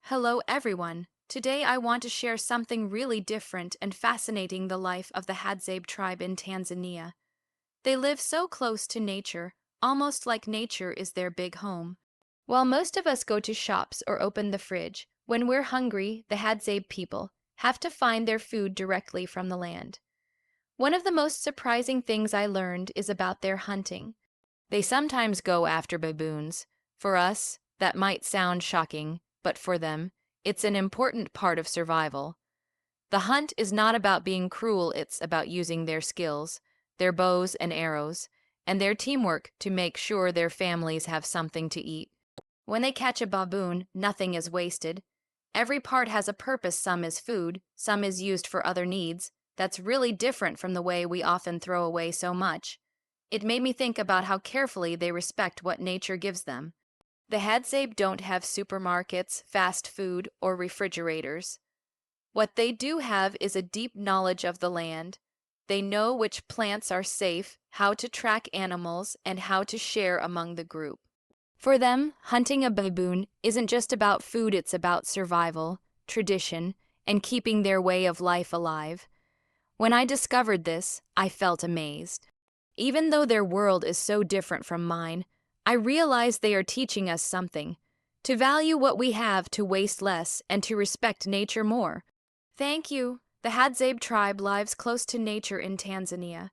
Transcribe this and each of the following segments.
Hello, everyone. Today I want to share something really different and fascinating the life of the Hadzabe tribe in Tanzania. They live so close to nature, almost like nature is their big home. While most of us go to shops or open the fridge, when we're hungry, the Hadzabe people have to find their food directly from the land. One of the most surprising things I learned is about their hunting. They sometimes go after baboons. For us, that might sound shocking, but for them, it's an important part of survival. The hunt is not about being cruel, it's about using their skills, their bows and arrows, and their teamwork to make sure their families have something to eat. When they catch a baboon, nothing is wasted. Every part has a purpose. Some is food, some is used for other needs. That's really different from the way we often throw away so much. It made me think about how carefully they respect what nature gives them. The Hadzabe don't have supermarkets, fast food, or refrigerators. What they do have is a deep knowledge of the land. They know which plants are safe, how to track animals, and how to share among the group. For them, hunting a baboon isn't just about food, it's about survival, tradition, and keeping their way of life alive. When I discovered this, I felt amazed. Even though their world is so different from mine, I realize they are teaching us something: to value what we have, to waste less, and to respect nature more. Thank you. The Hadzabe tribe lives close to nature in Tanzania,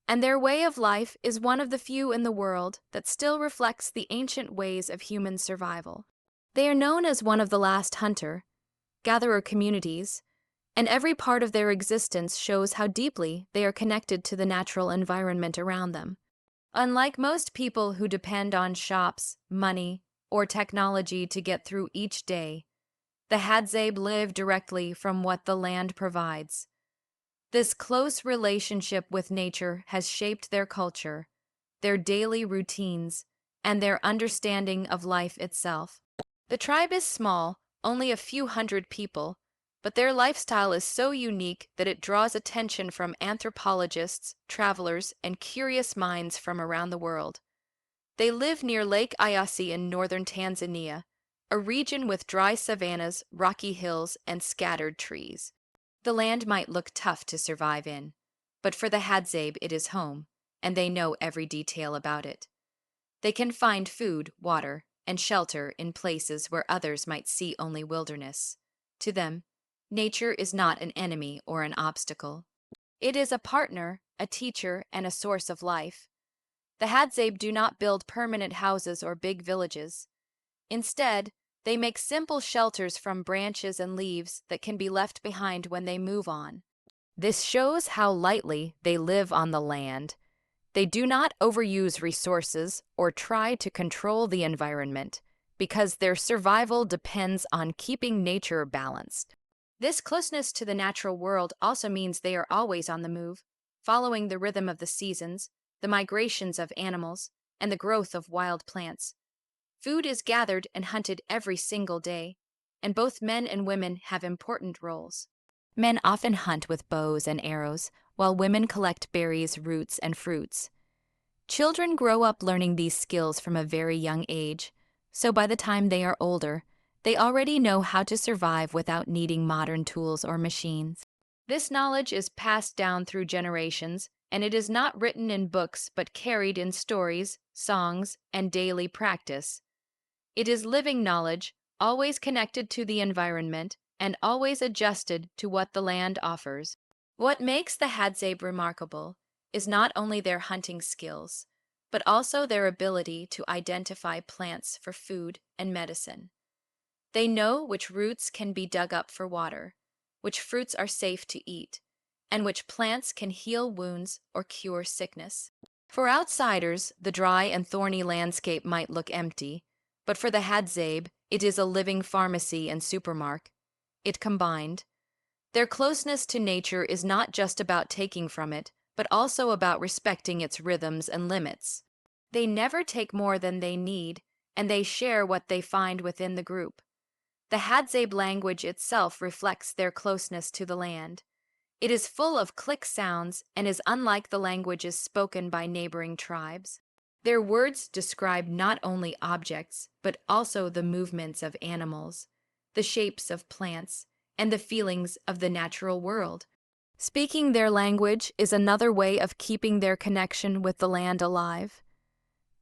and their way of life is one of the few in the world that still reflects the ancient ways of human survival. They are known as one of the last hunter-gatherer communities, and every part of their existence shows how deeply they are connected to the natural environment around them. Unlike most people who depend on shops, money, or technology to get through each day, the Hadzabe live directly from what the land provides. This close relationship with nature has shaped their culture, their daily routines, and their understanding of life itself. The tribe is small, only a few hundred people, but their lifestyle is so unique that it draws attention from anthropologists, travelers, and curious minds from around the world. They live near Lake Eyasi in northern Tanzania, a region with dry savannas, rocky hills, and scattered trees. The land might look tough to survive in, but for the Hadzabe it is home, and they know every detail about it. They can find food, water, and shelter in places where others might see only wilderness. To them, nature is not an enemy or an obstacle. It is a partner, a teacher, and a source of life. The Hadzabe do not build permanent houses or big villages. Instead, they make simple shelters from branches and leaves that can be left behind when they move on. This shows how lightly they live on the land. They do not overuse resources or try to control the environment because their survival depends on keeping nature balanced. This closeness to the natural world also means they are always on the move, following the rhythm of the seasons, the migrations of animals, and the growth of wild plants. Food is gathered and hunted every single day, and both men and women have important roles. Men often hunt with bows and arrows, while women collect berries, roots, and fruits. Children grow up learning these skills from a very young age, so by the time they are older, they already know how to survive without needing modern tools or machines. This knowledge is passed down through generations, and it is not written in books but carried in stories, songs, and daily practice. It is living knowledge, always connected to the environment and always adjusted to what the land offers. What makes the Hadzabe remarkable is not only their hunting skills, but also their ability to identify plants for food and medicine. They know which roots can be dug up for water, which fruits are safe to eat, and which plants can heal wounds or cure sickness. For outsiders, the dry and thorny landscape might look empty, but for the Hadzabe, it is a living pharmacy and supermarket. It combined. Their closeness to nature is not just about taking from it, but also about respecting its rhythms and limits. They never take more than they need, and they share what they find within the group. The Hadzabe language itself reflects their closeness to the land. It is full of click sounds and is unlike the languages spoken by neighboring tribes. Their words describe not only objects, but also the movements of animals. the shapes of plants, and the feelings of the natural world. Speaking their language is another way of keeping their connection with the land alive,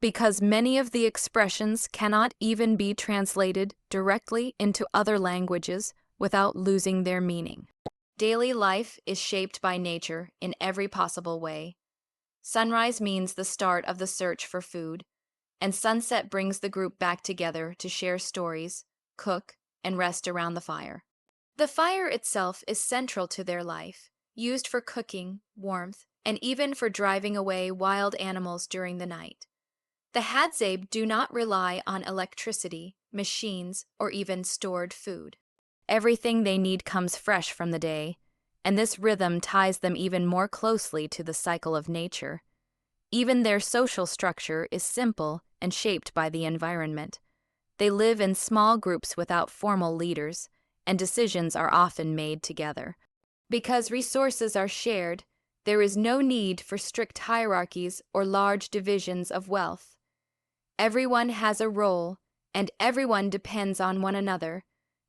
because many of the expressions cannot even be translated directly into other languages without losing their meaning. Daily life is shaped by nature in every possible way. Sunrise means the start of the search for food, and sunset brings the group back together to share stories, cook, and rest around the fire. The fire itself is central to their life, used for cooking, warmth, and even for driving away wild animals during the night. The Hadzabe do not rely on electricity, machines, or even stored food. Everything they need comes fresh from the day, and this rhythm ties them even more closely to the cycle of nature. Even their social structure is simple and shaped by the environment. They live in small groups without formal leaders, and decisions are often made together. Because resources are shared, there is no need for strict hierarchies or large divisions of wealth. Everyone has a role, and everyone depends on one another,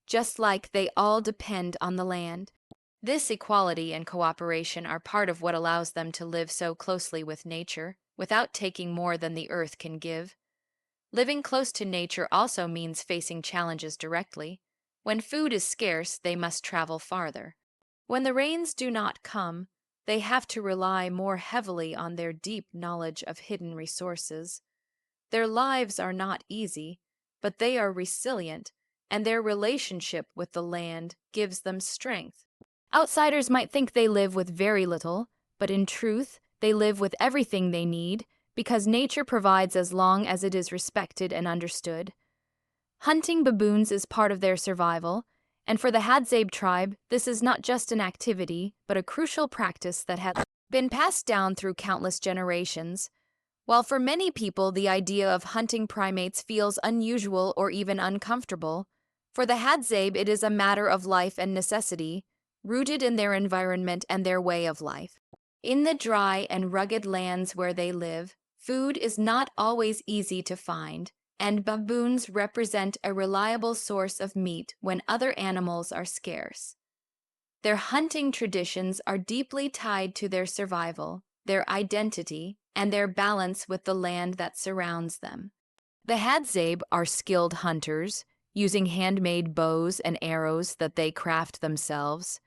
just like they all depend on the land. This equality and cooperation are part of what allows them to live so closely with nature, without taking more than the earth can give. Living close to nature also means facing challenges directly. When food is scarce, they must travel farther. When the rains do not come, they have to rely more heavily on their deep knowledge of hidden resources. Their lives are not easy, but they are resilient, and their relationship with the land gives them strength. Outsiders might think they live with very little, but in truth, they live with everything they need because nature provides as long as it is respected and understood. Hunting baboons is part of their survival, and for the Hadzabe tribe, this is not just an activity, but a crucial practice that has been passed down through countless generations. While for many people the idea of hunting primates feels unusual or even uncomfortable, for the Hadzabe it is a matter of life and necessity, rooted in their environment and their way of life. In the dry and rugged lands where they live, food is not always easy to find, and baboons represent a reliable source of meat when other animals are scarce. Their hunting traditions are deeply tied to their survival, their identity, and their balance with the land that surrounds them. The Hadzabe are skilled hunters, using handmade bows and arrows that they craft themselves.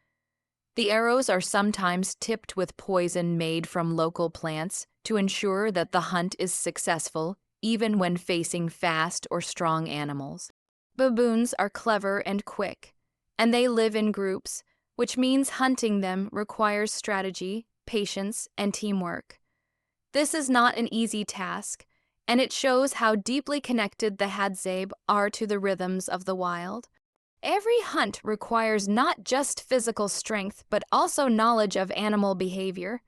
The arrows are sometimes tipped with poison made from local plants to ensure that the hunt is successful, even when facing fast or strong animals. Baboons are clever and quick, and they live in groups, which means hunting them requires strategy, patience, and teamwork. This is not an easy task, and it shows how deeply connected the Hadzabe are to the rhythms of the wild. Every hunt requires not just physical strength, but also knowledge of animal behavior,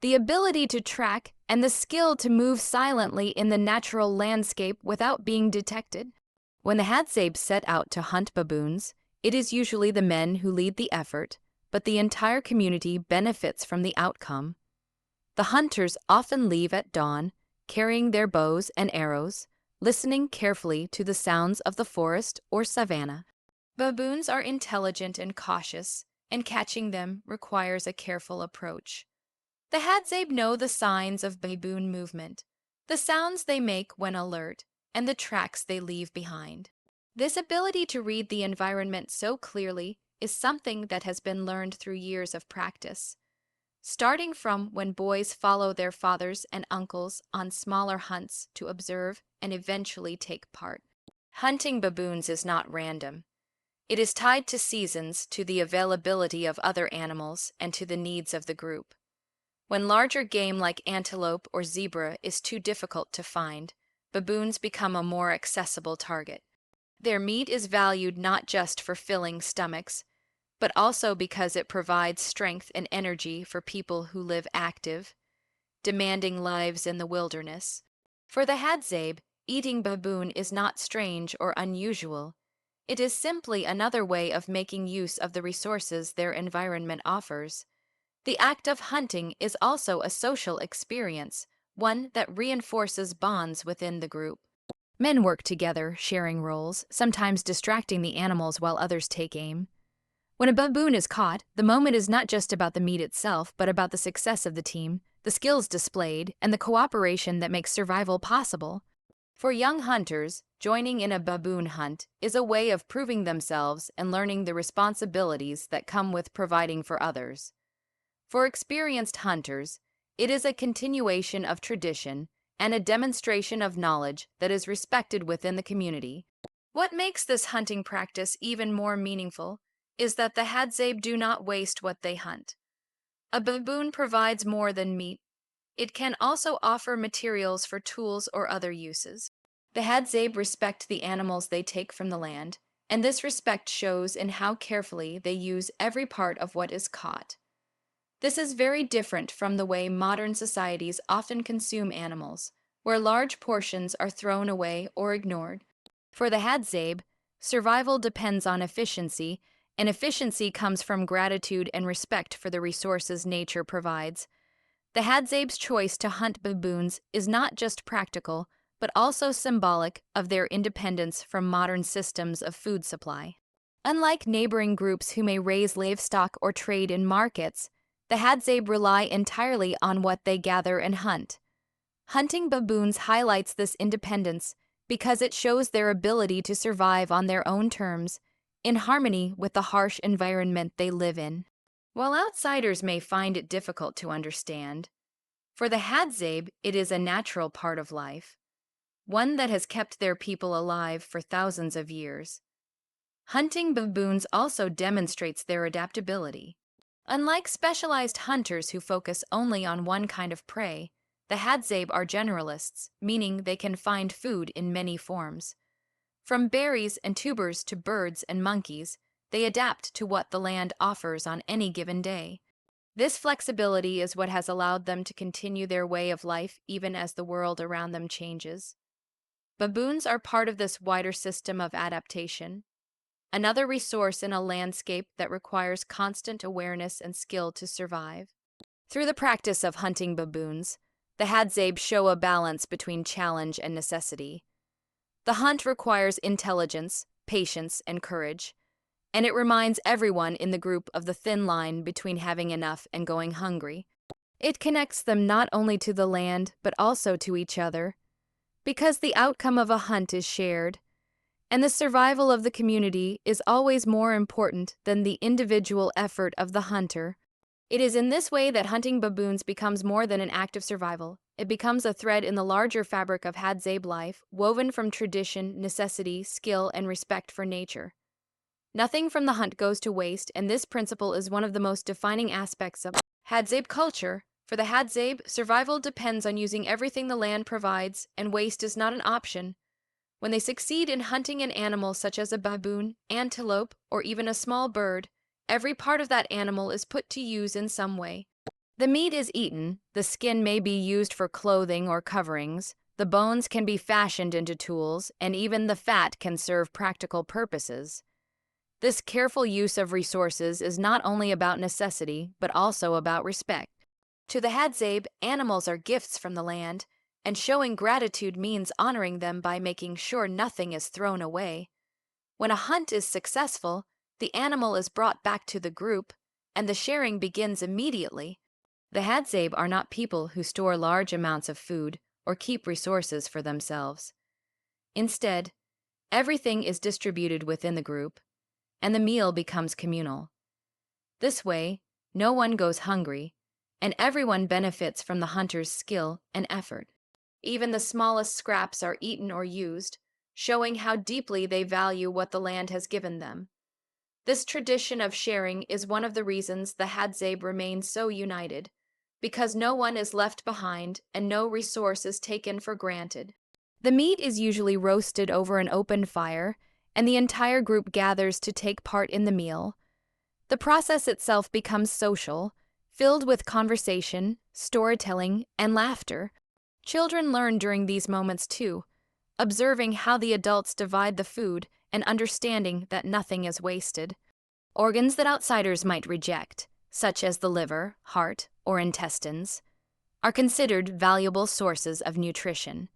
the ability to track, and the skill to move silently in the natural landscape without being detected. When the Hadzabe set out to hunt baboons, it is usually the men who lead the effort, but the entire community benefits from the outcome. The hunters often leave at dawn, carrying their bows and arrows, listening carefully to the sounds of the forest or savanna. Baboons are intelligent and cautious, and catching them requires a careful approach. The Hadzabe know the signs of baboon movement, the sounds they make when alert, and the tracks they leave behind. This ability to read the environment so clearly is something that has been learned through years of practice. Starting from when boys follow their fathers and uncles on smaller hunts to observe and eventually take part. Hunting baboons is not random. It is tied to seasons, to the availability of other animals, and to the needs of the group. When larger game like antelope or zebra is too difficult to find, baboons become a more accessible target. Their meat is valued not just for filling stomachs, but also because it provides strength and energy for people who live active, demanding lives in the wilderness. For the Hadzabe, eating baboon is not strange or unusual. It is simply another way of making use of the resources their environment offers. The act of hunting is also a social experience, one that reinforces bonds within the group. Men work together, sharing roles, sometimes distracting the animals while others take aim. When a baboon is caught, the moment is not just about the meat itself, but about the success of the team, the skills displayed, and the cooperation that makes survival possible. For young hunters, joining in a baboon hunt is a way of proving themselves and learning the responsibilities that come with providing for others. For experienced hunters, it is a continuation of tradition and a demonstration of knowledge that is respected within the community. What makes this hunting practice even more meaningful is that the Hadzabe do not waste what they hunt. A baboon provides more than meat. It can also offer materials for tools or other uses. The Hadzabe respect the animals they take from the land, and this respect shows in how carefully they use every part of what is caught. This is very different from the way modern societies often consume animals, where large portions are thrown away or ignored. For the Hadzabe, survival depends on efficiency, and efficiency comes from gratitude and respect for the resources nature provides. The Hadzabe's choice to hunt baboons is not just practical, but also symbolic of their independence from modern systems of food supply. Unlike neighboring groups who may raise livestock or trade in markets, the Hadzabe rely entirely on what they gather and hunt. Hunting baboons highlights this independence because it shows their ability to survive on their own terms, in harmony with the harsh environment they live in. While outsiders may find it difficult to understand, for the Hadzabe it is a natural part of life, one that has kept their people alive for thousands of years. Hunting baboons also demonstrates their adaptability. Unlike specialized hunters who focus only on one kind of prey, the Hadzabe are generalists, meaning they can find food in many forms. From berries and tubers to birds and monkeys, they adapt to what the land offers on any given day. This flexibility is what has allowed them to continue their way of life even as the world around them changes. Baboons are part of this wider system of adaptation, another resource in a landscape that requires constant awareness and skill to survive. Through the practice of hunting baboons, the Hadzabe show a balance between challenge and necessity. The hunt requires intelligence, patience, and courage, and it reminds everyone in the group of the thin line between having enough and going hungry. It connects them not only to the land, but also to each other, because the outcome of a hunt is shared, and the survival of the community is always more important than the individual effort of the hunter. It is in this way that hunting baboons becomes more than an act of survival. It becomes a thread in the larger fabric of Hadzabe life, woven from tradition, necessity, skill, and respect for nature. Nothing from the hunt goes to waste, and this principle is one of the most defining aspects of Hadzabe culture. For the Hadzabe, survival depends on using everything the land provides, and waste is not an option. When they succeed in hunting an animal such as a baboon, antelope, or even a small bird, every part of that animal is put to use in some way. The meat is eaten, the skin may be used for clothing or coverings, the bones can be fashioned into tools, and even the fat can serve practical purposes. This careful use of resources is not only about necessity, but also about respect. To the Hadzabe, animals are gifts from the land, and showing gratitude means honoring them by making sure nothing is thrown away. When a hunt is successful, the animal is brought back to the group, and the sharing begins immediately. The Hadzabe are not people who store large amounts of food or keep resources for themselves. Instead, everything is distributed within the group, and the meal becomes communal. This way, no one goes hungry, and everyone benefits from the hunter's skill and effort. Even the smallest scraps are eaten or used, showing how deeply they value what the land has given them. This tradition of sharing is one of the reasons the Hadzabe remain so united, because no one is left behind and no resource is taken for granted. The meat is usually roasted over an open fire, and the entire group gathers to take part in the meal. The process itself becomes social, filled with conversation, storytelling, and laughter. Children learn during these moments too, observing how the adults divide the food and understanding that nothing is wasted. Organs that outsiders might reject, such as the liver, heart, or intestines, are considered valuable sources of nutrition.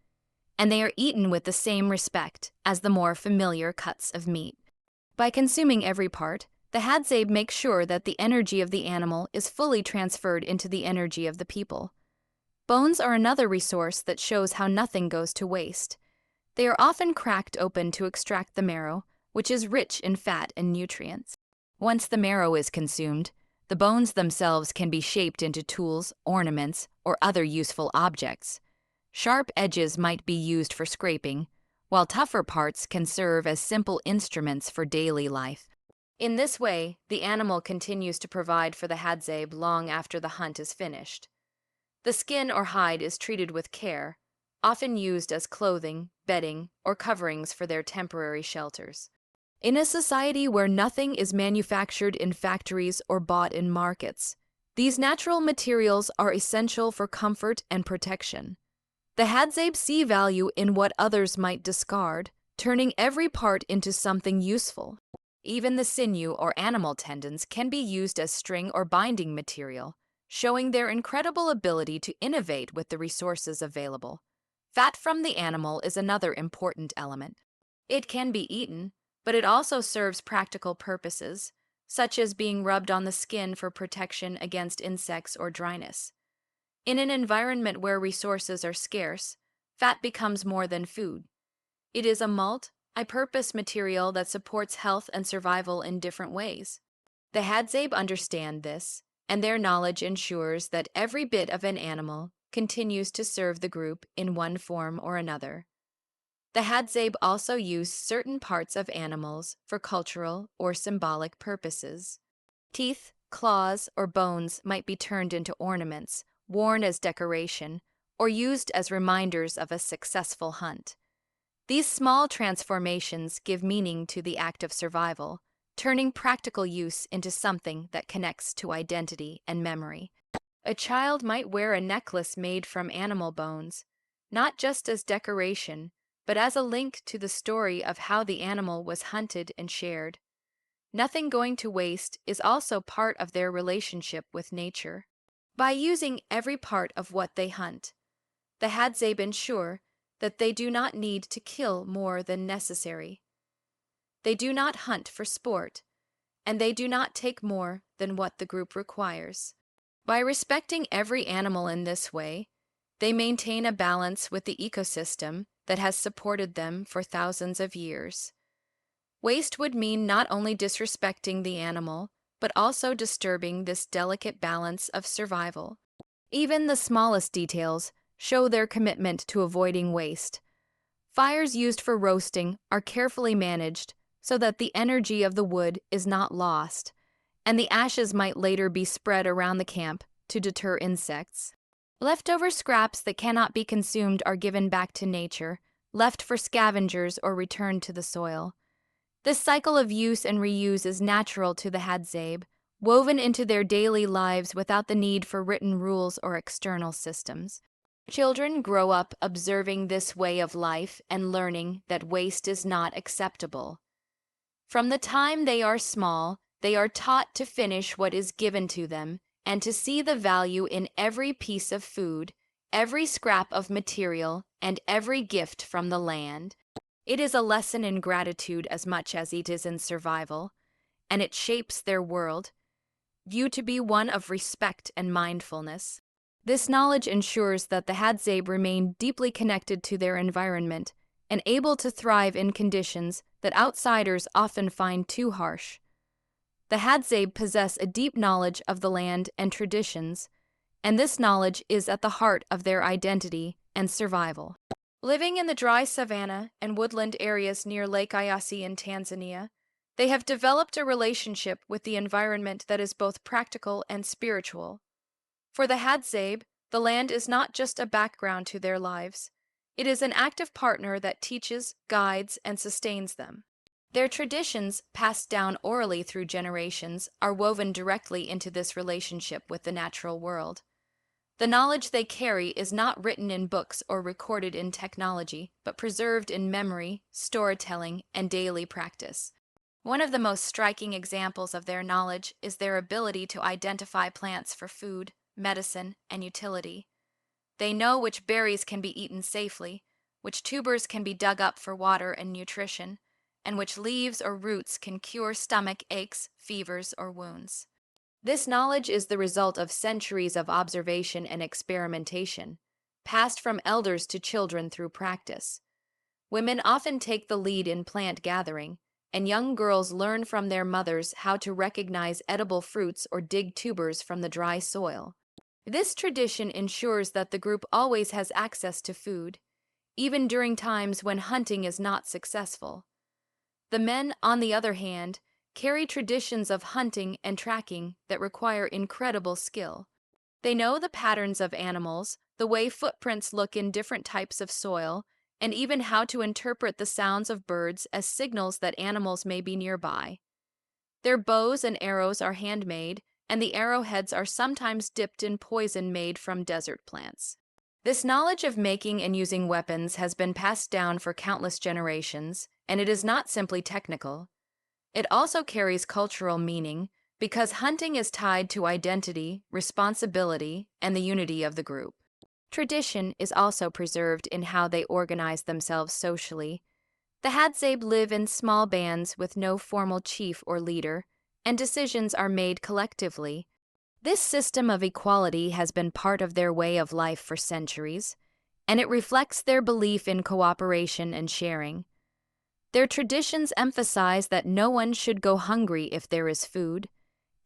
and they are eaten with the same respect as the more familiar cuts of meat. By consuming every part, the Hadzabe makes sure that the energy of the animal is fully transferred into the energy of the people. Bones are another resource that shows how nothing goes to waste. They are often cracked open to extract the marrow, which is rich in fat and nutrients. Once the marrow is consumed, the bones themselves can be shaped into tools, ornaments, or other useful objects. Sharp edges might be used for scraping, while tougher parts can serve as simple instruments for daily life. In this way, the animal continues to provide for the Hadzabe long after the hunt is finished. The skin or hide is treated with care, often used as clothing, bedding, or coverings for their temporary shelters. In a society where nothing is manufactured in factories or bought in markets, these natural materials are essential for comfort and protection. The Hadzabe see value in what others might discard, turning every part into something useful. Even the sinew or animal tendons can be used as string or binding material, showing their incredible ability to innovate with the resources available. Fat from the animal is another important element. It can be eaten, but it also serves practical purposes, such as being rubbed on the skin for protection against insects or dryness. In an environment where resources are scarce, fat becomes more than food. It is a multi-purpose material that supports health and survival in different ways. The Hadzabe understand this, and their knowledge ensures that every bit of an animal continues to serve the group in one form or another. The Hadzabe also use certain parts of animals for cultural or symbolic purposes. Teeth, claws, or bones might be turned into ornaments, worn as decoration, or used as reminders of a successful hunt. These small transformations give meaning to the act of survival, turning practical use into something that connects to identity and memory. A child might wear a necklace made from animal bones, not just as decoration, but as a link to the story of how the animal was hunted and shared. Nothing going to waste is also part of their relationship with nature. By using every part of what they hunt, the Hadzabe ensure that they do not need to kill more than necessary. They do not hunt for sport, and they do not take more than what the group requires. By respecting every animal in this way, they maintain a balance with the ecosystem that has supported them for thousands of years. Waste would mean not only disrespecting the animal, but also disturbing this delicate balance of survival. Even the smallest details show their commitment to avoiding waste. Fires used for roasting are carefully managed so that the energy of the wood is not lost, and the ashes might later be spread around the camp to deter insects. Leftover scraps that cannot be consumed are given back to nature, left for scavengers or returned to the soil. This cycle of use and reuse is natural to the Hadzabe, woven into their daily lives without the need for written rules or external systems. Children grow up observing this way of life and learning that waste is not acceptable. From the time they are small, they are taught to finish what is given to them and to see the value in every piece of food, every scrap of material, and every gift from the land. It is a lesson in gratitude as much as it is in survival, and it shapes their world, viewed to be one of respect and mindfulness. This knowledge ensures that the Hadzabe remain deeply connected to their environment and able to thrive in conditions that outsiders often find too harsh. The Hadzabe possess a deep knowledge of the land and traditions, and this knowledge is at the heart of their identity and survival. Living in the dry savanna and woodland areas near Lake Eyasi in Tanzania, they have developed a relationship with the environment that is both practical and spiritual. For the Hadzabe, the land is not just a background to their lives. It is an active partner that teaches, guides, and sustains them. Their traditions, passed down orally through generations, are woven directly into this relationship with the natural world. The knowledge they carry is not written in books or recorded in technology, but preserved in memory, storytelling, and daily practice. One of the most striking examples of their knowledge is their ability to identify plants for food, medicine, and utility. They know which berries can be eaten safely, which tubers can be dug up for water and nutrition, and which leaves or roots can cure stomach aches, fevers, or wounds. This knowledge is the result of centuries of observation and experimentation, passed from elders to children through practice. Women often take the lead in plant gathering, and young girls learn from their mothers how to recognize edible fruits or dig tubers from the dry soil. This tradition ensures that the group always has access to food, even during times when hunting is not successful. The men, on the other hand, carry traditions of hunting and tracking that require incredible skill. They know the patterns of animals, the way footprints look in different types of soil, and even how to interpret the sounds of birds as signals that animals may be nearby. Their bows and arrows are handmade, and the arrowheads are sometimes dipped in poison made from desert plants. This knowledge of making and using weapons has been passed down for countless generations, and it is not simply technical. It also carries cultural meaning because hunting is tied to identity, responsibility, and the unity of the group. Tradition is also preserved in how they organize themselves socially. The Hadzabe live in small bands with no formal chief or leader, and decisions are made collectively. This system of equality has been part of their way of life for centuries, and it reflects their belief in cooperation and sharing. Their traditions emphasize that no one should go hungry if there is food,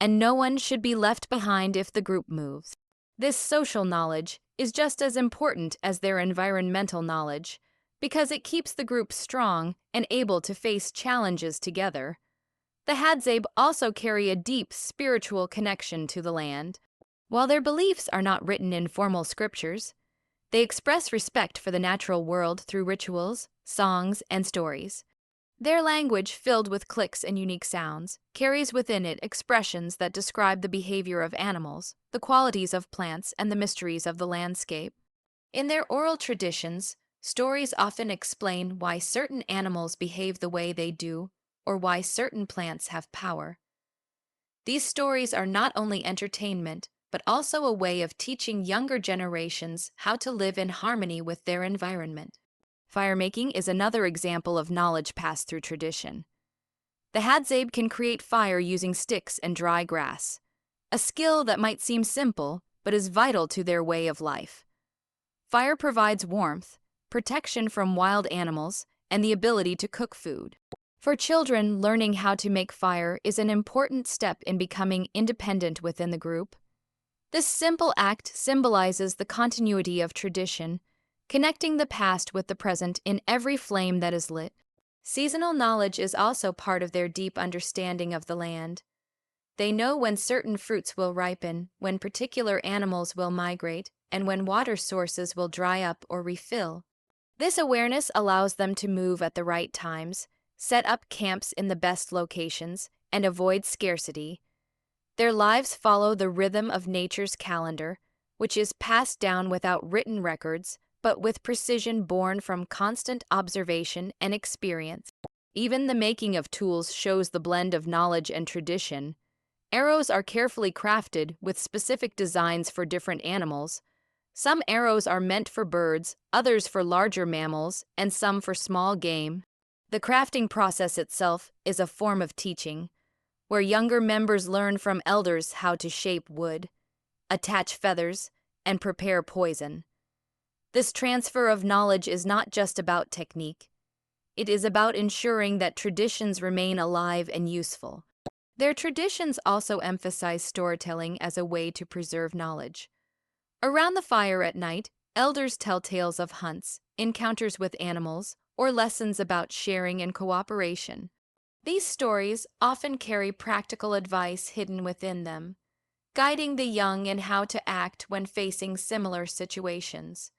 and no one should be left behind if the group moves. This social knowledge is just as important as their environmental knowledge because it keeps the group strong and able to face challenges together. The Hadzabe also carry a deep spiritual connection to the land. While their beliefs are not written in formal scriptures, they express respect for the natural world through rituals, songs, and stories. Their language, filled with clicks and unique sounds, carries within it expressions that describe the behavior of animals, the qualities of plants, and the mysteries of the landscape. In their oral traditions, stories often explain why certain animals behave the way they do or why certain plants have power. These stories are not only entertainment, but also a way of teaching younger generations how to live in harmony with their environment. Firemaking is another example of knowledge passed through tradition. The Hadzabe can create fire using sticks and dry grass, a skill that might seem simple but is vital to their way of life. Fire provides warmth, protection from wild animals, and the ability to cook food. For children, learning how to make fire is an important step in becoming independent within the group. This simple act symbolizes the continuity of tradition, connecting the past with the present in every flame that is lit. Seasonal knowledge is also part of their deep understanding of the land. They know when certain fruits will ripen, when particular animals will migrate, and when water sources will dry up or refill. This awareness allows them to move at the right times, set up camps in the best locations, and avoid scarcity. Their lives follow the rhythm of nature's calendar, which is passed down without written records, but with precision born from constant observation and experience. Even the making of tools shows the blend of knowledge and tradition. Arrows are carefully crafted with specific designs for different animals. Some arrows are meant for birds, others for larger mammals, and some for small game. The crafting process itself is a form of teaching, where younger members learn from elders how to shape wood, attach feathers, and prepare poison. This transfer of knowledge is not just about technique. It is about ensuring that traditions remain alive and useful. Their traditions also emphasize storytelling as a way to preserve knowledge. Around the fire at night, elders tell tales of hunts, encounters with animals, or lessons about sharing and cooperation. These stories often carry practical advice hidden within them, guiding the young in how to act when facing similar situations.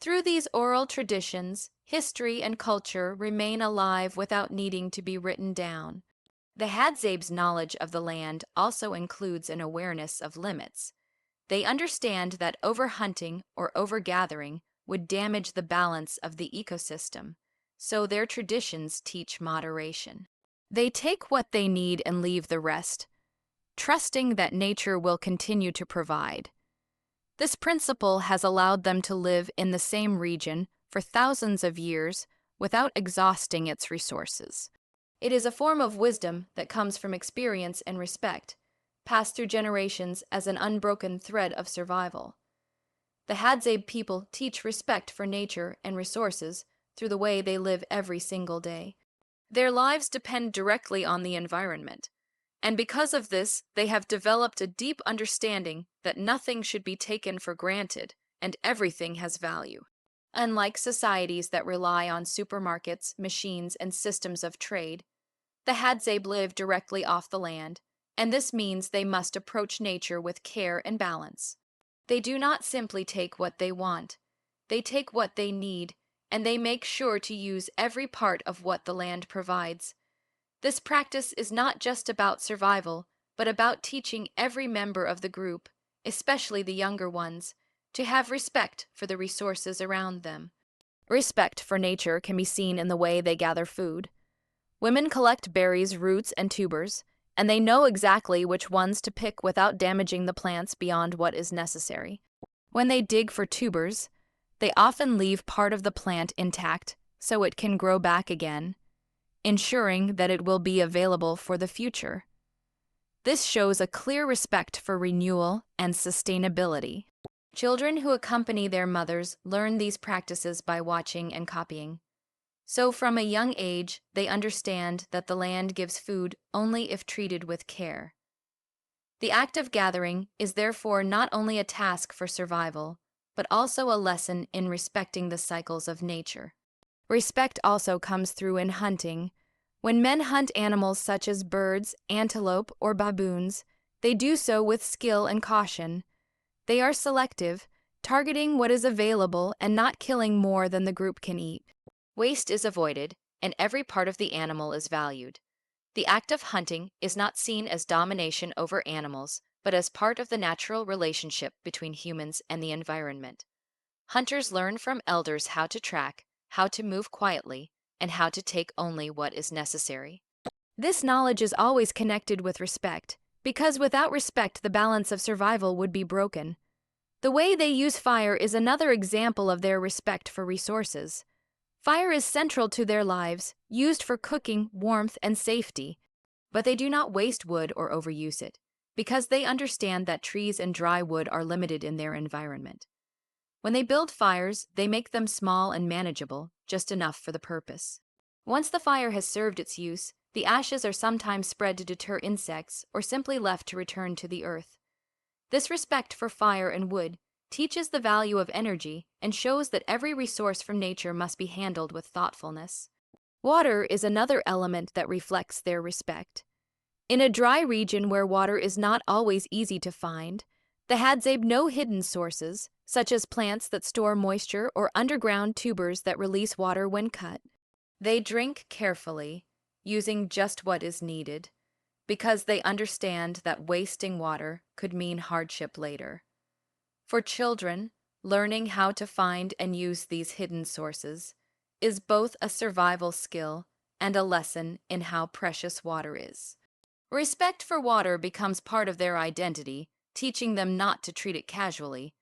Through these oral traditions, history and culture remain alive without needing to be written down. The Hadzabe's knowledge of the land also includes an awareness of limits. They understand that overhunting or overgathering would damage the balance of the ecosystem, so their traditions teach moderation. They take what they need and leave the rest, trusting that nature will continue to provide. This principle has allowed them to live in the same region for thousands of years without exhausting its resources. It is a form of wisdom that comes from experience and respect, passed through generations as an unbroken thread of survival. The Hadzabe people teach respect for nature and resources through the way they live every single day. Their lives depend directly on the environment, and because of this, they have developed a deep understanding that nothing should be taken for granted and everything has value. Unlike societies that rely on supermarkets, machines, and systems of trade, the Hadzabe live directly off the land, and this means they must approach nature with care and balance. They do not simply take what they want, they take what they need, and they make sure to use every part of what the land provides. This practice is not just about survival, but about teaching every member of the group, especially the younger ones, to have respect for the resources around them. Respect for nature can be seen in the way they gather food. Women collect berries, roots, and tubers, and they know exactly which ones to pick without damaging the plants beyond what is necessary. When they dig for tubers, they often leave part of the plant intact so it can grow back again, ensuring that it will be available for the future. This shows a clear respect for renewal and sustainability. Children who accompany their mothers learn these practices by watching and copying. So from a young age, they understand that the land gives food only if treated with care. The act of gathering is therefore not only a task for survival, but also a lesson in respecting the cycles of nature. Respect also comes through in hunting. When men hunt animals such as birds, antelope, or baboons, they do so with skill and caution. They are selective, targeting what is available and not killing more than the group can eat. Waste is avoided, and every part of the animal is valued. The act of hunting is not seen as domination over animals, but as part of the natural relationship between humans and the environment. Hunters learn from elders how to track, how to move quietly, and how to take only what is necessary. This knowledge is always connected with respect, because without respect the balance of survival would be broken. The way they use fire is another example of their respect for resources. Fire is central to their lives, used for cooking, warmth, and safety. But they do not waste wood or overuse it, because they understand that trees and dry wood are limited in their environment. When they build fires, they make them small and manageable, just enough for the purpose. Once the fire has served its use, the ashes are sometimes spread to deter insects or simply left to return to the earth. This respect for fire and wood teaches the value of energy and shows that every resource from nature must be handled with thoughtfulness. Water is another element that reflects their respect. In a dry region where water is not always easy to find, the Hadzabe know hidden sources, such as plants that store moisture or underground tubers that release water when cut. They drink carefully, using just what is needed, because they understand that wasting water could mean hardship later. For children, learning how to find and use these hidden sources is both a survival skill and a lesson in how precious water is. Respect for water becomes part of their identity, teaching them not to treat it casually.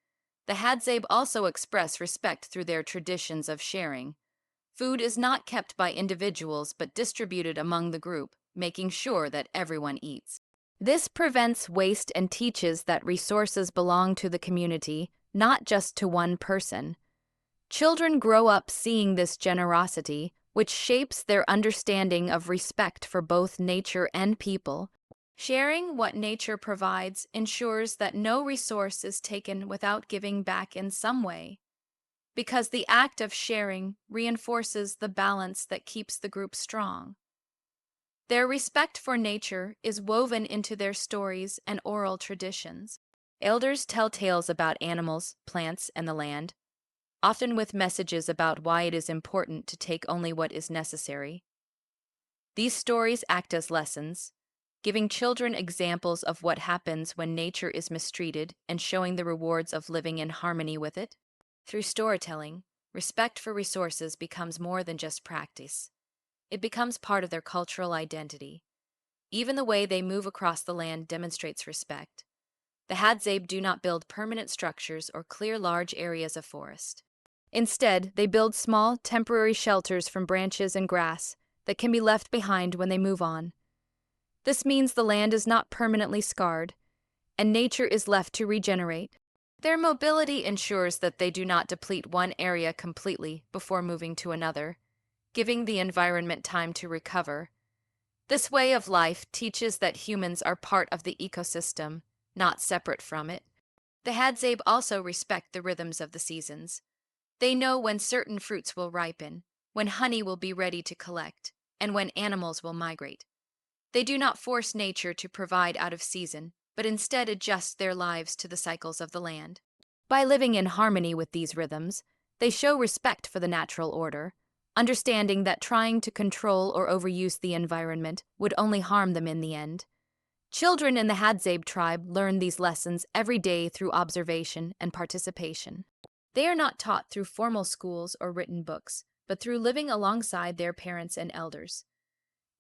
The Hadzabe also express respect through their traditions of sharing. Food is not kept by individuals but distributed among the group, making sure that everyone eats. This prevents waste and teaches that resources belong to the community, not just to one person. Children grow up seeing this generosity, which shapes their understanding of respect for both nature and people. Sharing what nature provides ensures that no resource is taken without giving back in some way, because the act of sharing reinforces the balance that keeps the group strong. Their respect for nature is woven into their stories and oral traditions. Elders tell tales about animals, plants, and the land, often with messages about why it is important to take only what is necessary. These stories act as lessons, giving children examples of what happens when nature is mistreated and showing the rewards of living in harmony with it. Through storytelling, respect for resources becomes more than just practice. It becomes part of their cultural identity. Even the way they move across the land demonstrates respect. The Hadzabe do not build permanent structures or clear large areas of forest. Instead, they build small, temporary shelters from branches and grass that can be left behind when they move on. This means the land is not permanently scarred, and nature is left to regenerate. Their mobility ensures that they do not deplete one area completely before moving to another, giving the environment time to recover. This way of life teaches that humans are part of the ecosystem, not separate from it. The Hadzabe also respect the rhythms of the seasons. They know when certain fruits will ripen, when honey will be ready to collect, and when animals will migrate. They do not force nature to provide out of season, but instead adjust their lives to the cycles of the land. By living in harmony with these rhythms, they show respect for the natural order, understanding that trying to control or overuse the environment would only harm them in the end. Children in the Hadzabe tribe learn these lessons every day through observation and participation. They are not taught through formal schools or written books, but through living alongside their parents and elders.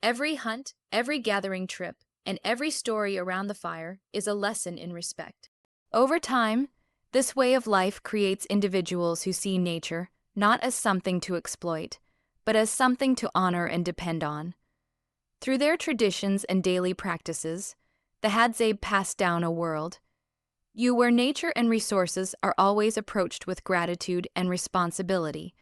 Every hunt, every gathering trip, and every story around the fire is a lesson in respect. Over time, this way of life creates individuals who see nature not as something to exploit, but as something to honor and depend on. Through their traditions and daily practices, the Hadzabe pass down a world where nature and resources are always approached with gratitude and responsibility.